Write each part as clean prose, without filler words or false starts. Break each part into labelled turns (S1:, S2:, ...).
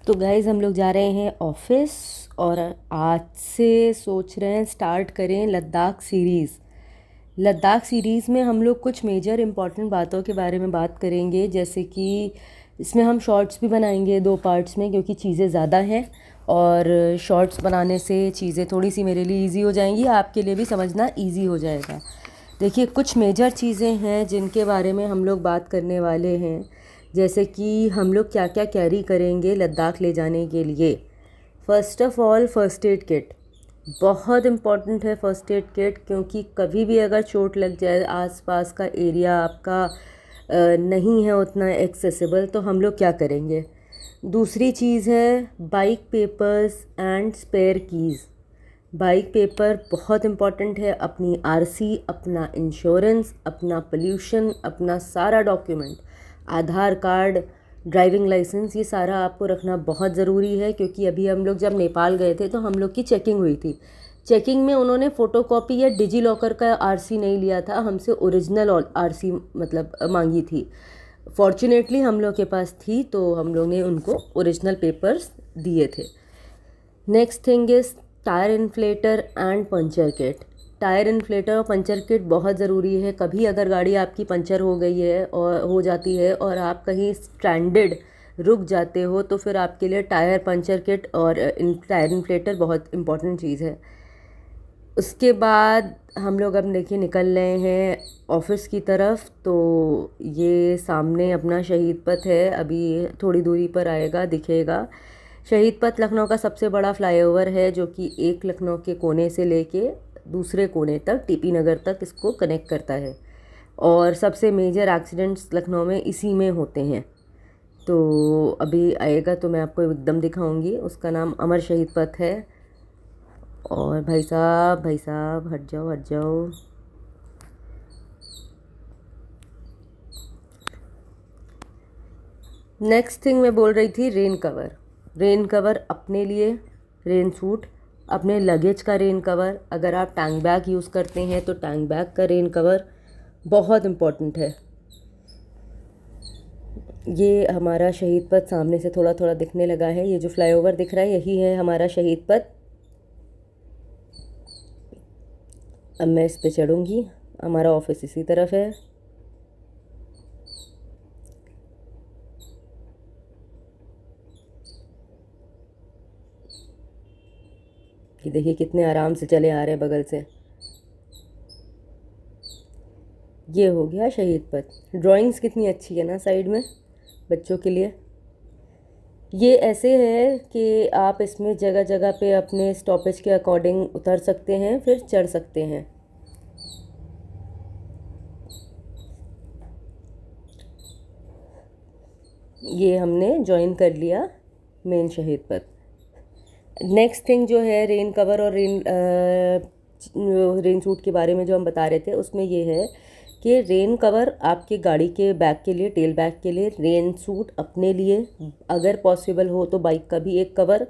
S1: तो गाइज़ हम लोग जा रहे हैं ऑफिस और आज से सोच रहे हैं स्टार्ट करें लद्दाख सीरीज़। लद्दाख सीरीज़ में हम लोग कुछ मेजर इम्पॉर्टेंट बातों के बारे में बात करेंगे, जैसे कि इसमें हम शॉर्ट्स भी बनाएंगे 2 पार्ट्स में, क्योंकि चीज़ें ज़्यादा हैं और शॉर्ट्स बनाने से चीज़ें थोड़ी सी मेरे लिए इजी हो जाएंगी, आपके लिए भी समझना इजी हो जाएगा। देखिए, कुछ मेजर चीज़ें हैं जिनके बारे में हम लोग बात करने वाले हैं, जैसे कि हम लोग क्या क्या कैरी करेंगे लद्दाख ले जाने के लिए। First of all, first aid kit बहुत इम्पॉर्टेंट है। फ़र्स्ट एड किट, क्योंकि कभी भी अगर चोट लग जाए, आसपास का एरिया आपका नहीं है उतना एक्सेसिबल, तो हम लोग क्या करेंगे। दूसरी चीज़ है bike papers and spare keys. Bike paper बहुत इम्पॉर्टेंट है, अपनी आरसी, अपना इंश्योरेंस, अपना पोल्यूशन, अपना सारा document, Aadhaar card, driving licence, ये सारा आपको रखना बहुत ज़रूरी है। क्योंकि अभी हम लोग जब नेपाल गए थे तो हम लोग की चेकिंग हुई थी। चेकिंग में उन्होंने फ़ोटोकॉपी या डिजी लॉकर का आरसी नहीं लिया था, हमसे ओरिजिनल आरसी मतलब मांगी थी। फॉर्चुनेटली हम लोग के पास थी, तो हम लोग ने उनको ओरिजिनल पेपर्स दिए थे। Next thing is tyre inflator and puncture kit. Tyre inflator और पंचर किट बहुत ज़रूरी है। कभी अगर गाड़ी आपकी पंचर हो गई है और हो जाती है और आप कहीं स्ट्रैंडेड रुक जाते हो, तो फिर आपके लिए टायर पंचर किट और टायर इन्फ्लेटर बहुत इम्पॉर्टेंट चीज़ है। उसके बाद हम लोग अब देखिए निकल रहे हैं ऑफिस की तरफ। तो ये सामने अपना शहीद पथ है, अभी थोड़ी दूरी पर आएगा, दिखेगा। शहीद पथ लखनऊ का सबसे बड़ा फ्लाईओवर है, जो कि एक लखनऊ के कोने से लेके दूसरे कोने तक, टीपी नगर तक, इसको कनेक्ट करता है। और सबसे मेजर एक्सीडेंट्स लखनऊ में इसी में होते हैं। तो अभी आएगा तो मैं आपको एकदम दिखाऊंगी। उसका नाम अमर शहीद पथ है। और भाई साहब हट जाओ हट जाओ। नेक्स्ट थिंग मैं बोल रही थी, रेन कवर। रेन कवर अपने लिए, रेन सूट, अपने लगेज का रेन कवर। अगर आप टैंक बैग यूज़ करते हैं तो टैंक बैग का रेन कवर बहुत इम्पॉर्टेंट है। ये हमारा शहीद पथ सामने से थोड़ा थोड़ा दिखने लगा है। ये जो फ्लाईओवर दिख रहा है, यही है हमारा शहीद पथ। अब मैं इस पे चढ़ूँगी। हमारा ऑफिस इसी तरफ है। कि देखिए कितने आराम से चले आ रहे हैं बगल से। ये हो गया शहीद पथ। ड्राइंग्स कितनी अच्छी है ना साइड में बच्चों के लिए। ये ऐसे है कि आप इसमें जगह जगह पे अपने स्टॉपेज के अकॉर्डिंग उतर सकते हैं, फिर चढ़ सकते हैं। ये हमने ज्वाइन कर लिया मेन शहीद पथ। नेक्स्ट थिंग जो है रेन कवर और रेन सूट के बारे में जो हम बता रहे थे, उसमें ये है कि रेन कवर आपके गाड़ी के बैग के लिए, टेल बैग के लिए, रेन सूट अपने लिए, अगर पॉसिबल हो तो बाइक का भी एक कवर,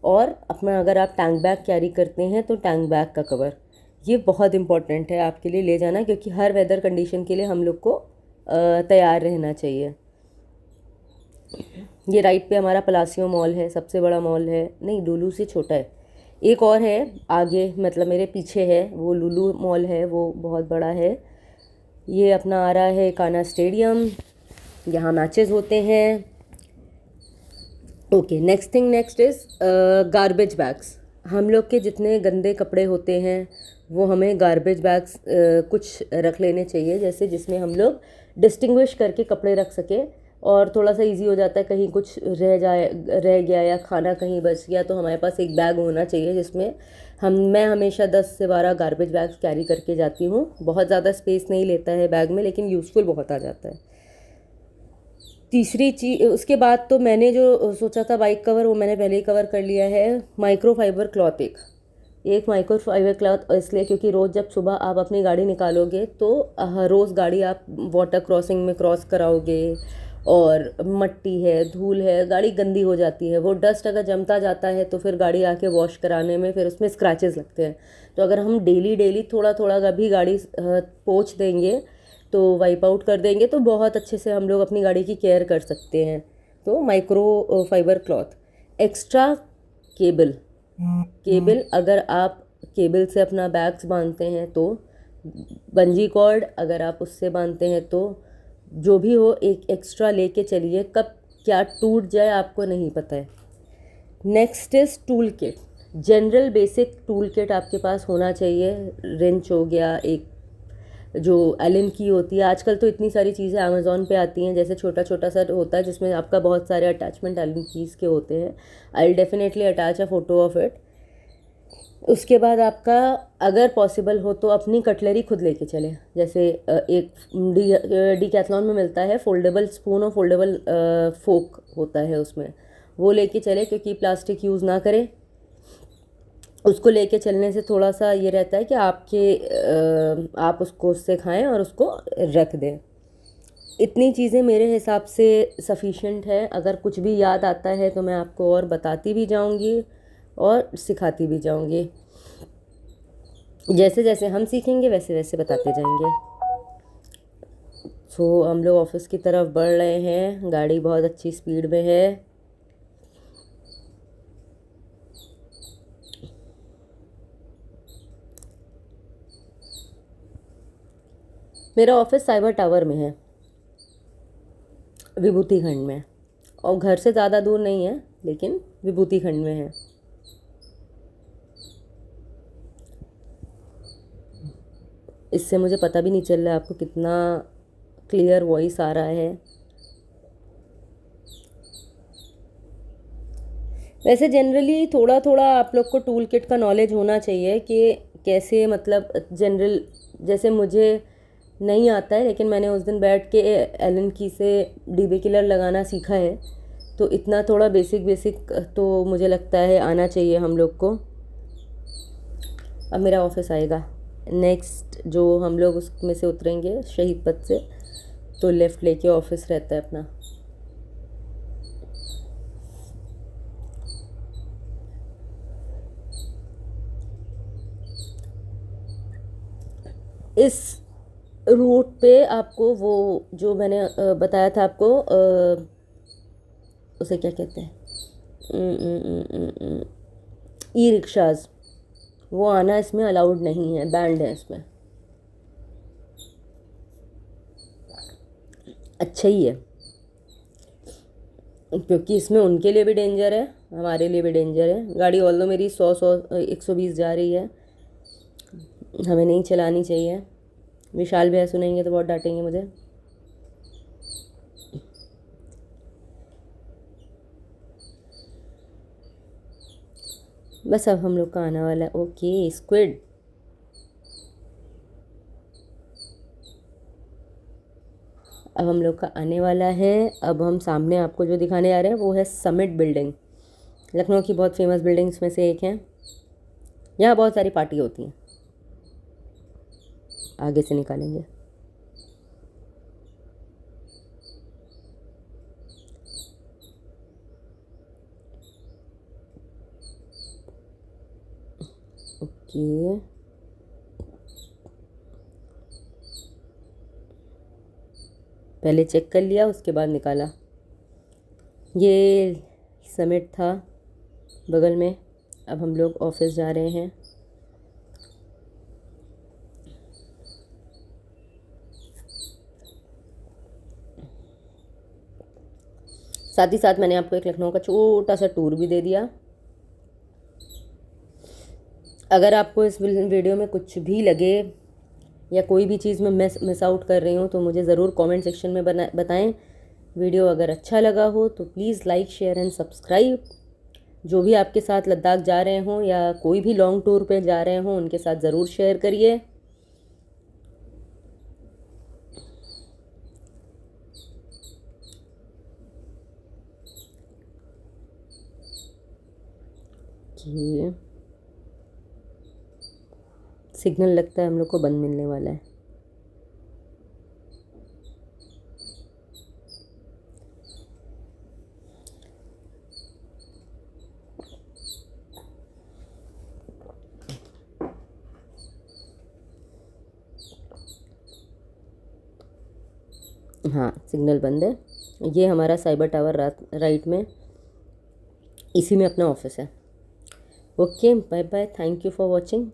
S1: और अपना अगर आप टैंक बैग कैरी करते हैं तो टैंक बैग का कवर। ये बहुत इंपॉर्टेंट है आपके लिए ले जाना, क्योंकि हर वेदर कंडीशन के लिए हम लोग को तैयार रहना चाहिए। ये राइट पे हमारा पलासियो मॉल है, सबसे बड़ा मॉल है। नहीं, लुलु से छोटा है। एक और है आगे, मतलब मेरे पीछे है, वो लुलु मॉल है, वो बहुत बड़ा है। ये अपना आ रहा है कान्हा स्टेडियम, यहाँ मैचेस होते हैं। Okay, next is garbage bags. हम लोग के जितने गंदे कपड़े होते हैं वो हमें गार्बेज बैग्स कुछ रख लेने चाहिए, जैसे जिसमें हम लोग डिस्टिंग्विश करके कपड़े रख सकें, और थोड़ा सा इजी हो जाता है। कहीं कुछ रह गया या खाना कहीं बच गया, तो हमारे पास एक बैग होना चाहिए जिसमें मैं हमेशा 10 से 12 गार्बेज बैग्स कैरी करके जाती हूँ। बहुत ज़्यादा स्पेस नहीं लेता है बैग में, लेकिन यूज़फुल बहुत आ जाता है। तीसरी चीज़, उसके बाद तो मैंने जो सोचा था बाइक कवर, वो मैंने पहले ही कवर कर लिया है। माइक्रो फाइबर क्लॉथ, एक माइक्रो फाइबर क्लॉथ इसलिए क्योंकि रोज़ जब सुबह आप अपनी गाड़ी निकालोगे तो रोज़ गाड़ी आप वाटर क्रॉसिंग में क्रॉस कराओगे, और मट्टी है, धूल है, गाड़ी गंदी हो जाती है। वो डस्ट अगर जमता जाता है तो फिर गाड़ी आके वॉश कराने में फिर उसमें स्क्रैचेस लगते हैं। तो अगर हम डेली डेली थोड़ा थोड़ा कभी गाड़ी पोंछ देंगे, तो वाइप आउट कर देंगे, तो बहुत अच्छे से हम लोग अपनी गाड़ी की केयर कर सकते हैं। तो micro fibre cloth. Extra cable cable अगर आप केबल से अपना बैग्स बांधते हैं तो, बंजी कॉर्ड अगर आप उससे बांधते हैं तो, जो भी हो एक एक्स्ट्रा लेके चलिए, कब क्या टूट जाए आपको नहीं पता है। Next is tool kit. General basic tool kit आपके पास होना चाहिए। रेंच हो गया, एक जो एलन की होती है, आजकल तो इतनी सारी चीज़ें अमेज़ॉन पे आती हैं, जैसे छोटा छोटा सा होता है जिसमें आपका बहुत सारे अटैचमेंट एलन कीज़ के होते हैं। I will definitely attach a photo of it. उसके बाद आपका अगर पॉसिबल हो तो अपनी कटलरी खुद लेके चले, जैसे एक डीकैथलॉन में मिलता है फोल्डेबल स्पून और फोल्डेबल फोक होता है उसमें, वो लेके चले, क्योंकि प्लास्टिक यूज़ ना करें। उसको लेके चलने से थोड़ा सा ये रहता है कि आप उसको उससे खाएं और उसको रख दें। इतनी चीज़ें मेरे हिसाब से सफिशेंट है। अगर कुछ भी याद आता है तो मैं आपको और बताती भी जाऊंगी और सिखाती भी जाऊंगी। जैसे जैसे हम सीखेंगे वैसे वैसे बताते जाएंगे। सो हम लोग ऑफिस की तरफ बढ़ रहे हैं, गाड़ी बहुत अच्छी स्पीड में है। मेरा ऑफिस साइबर टावर में है, विभूति खंड में, और घर से ज़्यादा दूर नहीं है, लेकिन विभूति खंड में है। इससे मुझे पता भी नहीं चल रहा है आपको कितना क्लियर वॉइस आ रहा है। वैसे जनरली थोड़ा थोड़ा आप लोग को टूल किट का नॉलेज होना चाहिए कि कैसे, मतलब जनरल, जैसे मुझे नहीं आता है लेकिन मैंने उस दिन बैठ के एलन की से डीबी किलर लगाना सीखा है, तो इतना थोड़ा बेसिक बेसिक तो मुझे लगता है आना चाहिए हम लोग को। अब मेरा ऑफिस आएगा नेक्स्ट, जो हम लोग उसमें से उतरेंगे शहीद पथ से, तो लेफ़्ट लेके ऑफिस रहता है अपना। इस रूट पे आपको वो जो मैंने बताया था आपको, उसे क्या कहते हैं, ई रिक्शाज, वो आना इसमें अलाउड नहीं है, बैंड है इसमें। अच्छा ही है, क्योंकि इसमें उनके लिए भी डेंजर है, हमारे लिए भी डेंजर है। गाड़ी ऑल्दो मेरी 120 जा रही है, हमें नहीं चलानी चाहिए। विशाल भैया सुनेंगे तो बहुत डांटेंगे मुझे। बस अब हम लोग का आने वाला है। ओके स्क्विड, अब हम लोग का आने वाला है। अब हम सामने आपको जो दिखाने आ रहे हैं वो है समिट बिल्डिंग, लखनऊ की बहुत फेमस बिल्डिंग्स में से एक है। यहाँ बहुत सारी पार्टी होती हैं। आगे से निकालेंगे। ओके, पहले चेक कर लिया उसके बाद निकाला। ये समिट था बगल में। अब हम लोग ऑफिस जा रहे हैं। साथ ही साथ मैंने आपको एक लखनऊ का छोटा सा टूर भी दे दिया। अगर आपको इस वीडियो में कुछ भी लगे या कोई भी चीज़ मैं मिस आउट कर रही हूँ तो मुझे ज़रूर कमेंट सेक्शन में बताएं। वीडियो अगर अच्छा लगा हो तो please like share and subscribe. जो भी आपके साथ लद्दाख जा रहे हों या कोई भी लॉन्ग टूर पे जा रहे हों उनके साथ ज़रूर शेयर करिए। सिग्नल लगता है हम लोग को बंद मिलने वाला है। हाँ सिग्नल बंद है। ये हमारा साइबर टावर राइट में, इसी में अपना ऑफिस है। Okay, bye bye, thank you for watching.